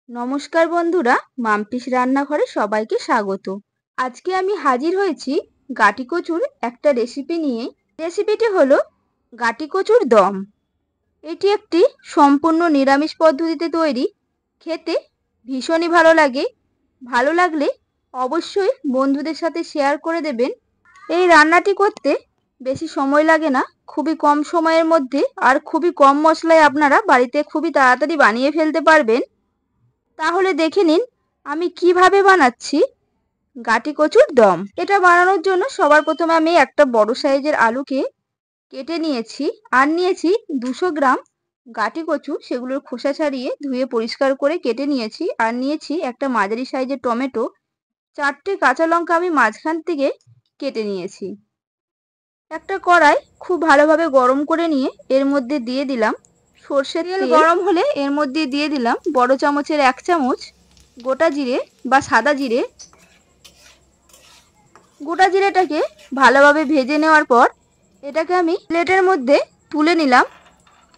নমস্কার বন্ধুরা, মাম্পিস রান্নাঘরে সবাইকে স্বাগত। আজকে আমি হাজির হয়েছি গাটি কচুর একটা রেসিপি নিয়ে। রেসিপিটি হলো গাটি কচুর দম। এটি একটি সম্পূর্ণ নিরামিষ পদ্ধতিতে তৈরি, খেতে ভীষণই ভালো লাগে। ভালো লাগলে অবশ্যই বন্ধুদের সাথে শেয়ার করে দেবেন। এই রান্নাটি করতে বেশি সময় লাগে না, খুবই কম সময়ের মধ্যে আর খুবই কম মশলায় আপনারা বাড়িতে খুবই তাড়াতাড়ি বানিয়ে ফেলতে পারবেন। তাহলে দেখে নিন আমি কিভাবে বানাচ্ছি গাটি কচুর দম। এটা বানানোর জন্য সবার প্রথমে আমি একটা বড় সাইজের আলুকে কেটে নিয়েছি, আর নিয়েছি 200 গ্রাম গাটি কচু, সেগুলোর খোসা ছাড়িয়ে ধুয়ে পরিষ্কার করে কেটে নিয়েছি। আর নিয়েছি একটা মাঝারি সাইজের টমেটো, 4টে কাঁচা লঙ্কা আমি মাঝখান থেকে কেটে নিয়েছি। একটা কড়াই খুব ভালোভাবে গরম করে নিয়ে এর মধ্যে দিয়ে দিলাম সর্ষের তেল। গরম হলে এর মধ্যে দিয়ে দিলাম বড় চামচের 1 চামচ গোটা জিরে বা সাদা জিরে। গোটা জিরেটাকে ভালোভাবে ভেজে নেওয়ার পর এটাকে আমি প্লেটের মধ্যে তুলে নিলাম।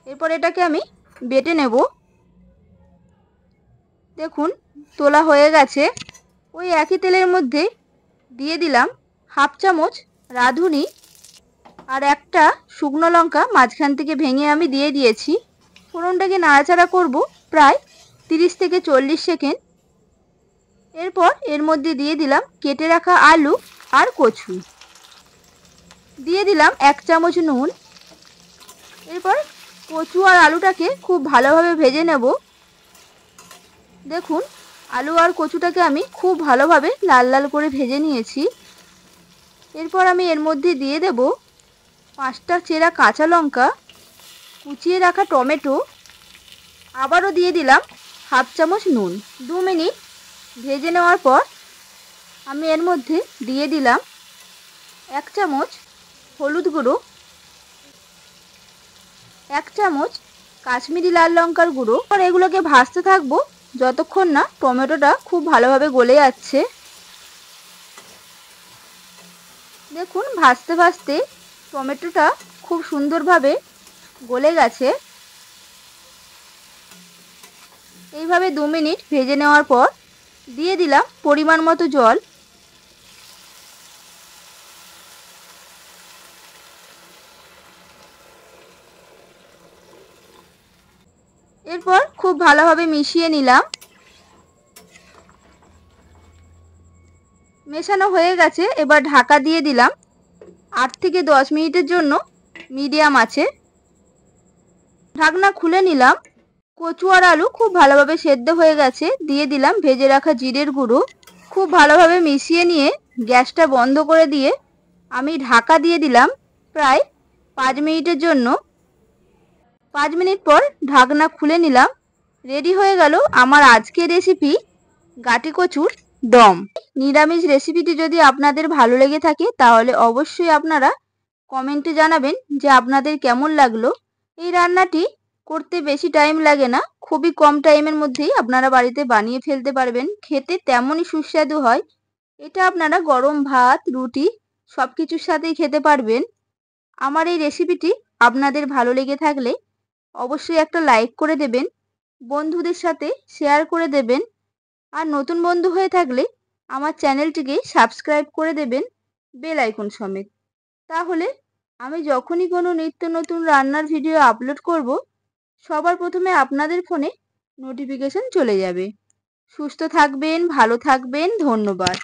এরপর এটাকে আমি বেটে নেব। দেখুন তোলা হয়ে গেছে। ওই একই তেলের মধ্যে দিয়ে দিলাম 1/2 চামচ রাঁধুনি, আর একটা শুকনো লঙ্কা মাঝখান থেকে ভেঙে আমি দিয়ে দিয়েছি। ফোড়নটাকে নাড়াচাড়া করব প্রায় 30 থেকে 40 সেকেন্ড। এরপর এর মধ্যে দিয়ে দিলাম কেটে রাখা আলু আর কচু, দিয়ে দিলাম 1 চামচ নুন। এরপর কচু আর আলুটাকে খুব ভালোভাবে ভেজে নেব। দেখুন আলু আর কচুটাকে আমি খুব ভালোভাবে লাল লাল করে ভেজে নিয়েছি। এরপর আমি এর মধ্যে দিয়ে দেব 5টা চেরা কাঁচা লঙ্কা, কুচিয়ে রাখা টমেটো, আবারও দিয়ে দিলাম 1/2 চামচ নুন। 2 মিনিট ভেজে নেওয়ার পর আমি এর মধ্যে দিয়ে দিলাম 1 চামচ হলুদ গুঁড়ো, 1 চামচ কাশ্মীরি লাল লঙ্কার গুঁড়ো। আর এগুলোকে ভাজতে থাকবো যতক্ষণ না টমেটোটা খুব ভালোভাবে গলে যাচ্ছে। দেখুন ভাজতে ভাজতে টমেটোটা খুব সুন্দরভাবে গলে গেছে। এইভাবে 2 মিনিট ভেজে নেওয়ার পর দিয়ে দিলাম পরিমাণ মতো জল। এরপর খুব ভালোভাবে মিশিয়ে নিলাম। মেশানো হয়ে গেছে, এবার ঢাকা দিয়ে দিলাম 8 থেকে 10 মিনিটের জন্য মিডিয়াম আছে। ঢাকনা খুলে নিলাম। কচু আর আলু খুব ভালোভাবে সেদ্ধ হয়ে গেছে। দিয়ে দিলাম ভেজে রাখা জিরের গুঁড়ো। খুব ভালোভাবে মিশিয়ে নিয়ে গ্যাসটা বন্ধ করে দিয়ে আমি ঢাকা দিয়ে দিলাম প্রায় 5 মিনিটের জন্য। 5 মিনিট পর ঢাকনা খুলে নিলাম। রেডি হয়ে গেল আমার আজকের রেসিপি গাটি কচুর দম। নিরামিষ রেসিপিটি যদি আপনাদের ভালো লেগে থাকে তাহলে অবশ্যই আপনারা কমেন্টে জানাবেন যে আপনাদের কেমন লাগলো। এই রান্নাটি করতে বেশি টাইম লাগে না, খুবই কম টাইমের মধ্যেই আপনারা বাড়িতে বানিয়ে ফেলতে পারবেন। খেতে তেমনই সুস্বাদু হয়। এটা আপনারা গরম ভাত, রুটি সব কিছুর সাথেই খেতে পারবেন। আমার এই রেসিপিটি আপনাদের ভালো লেগে থাকলে অবশ্যই একটা লাইক করে দেবেন, বন্ধুদের সাথে শেয়ার করে দেবেন, আর নতুন বন্ধু হয়ে থাকলে আমার চ্যানেলটিকে সাবস্ক্রাইব করে দেবেন বেল আইকন সমেত। তাহলে আমি যখনই কোনো নিত্য নতুন রান্নার ভিডিও আপলোড করব সবার প্রথমে আপনাদের ফোনে নোটিফিকেশন চলে যাবে। সুস্থ থাকবেন, ভালো থাকবেন, ধন্যবাদ।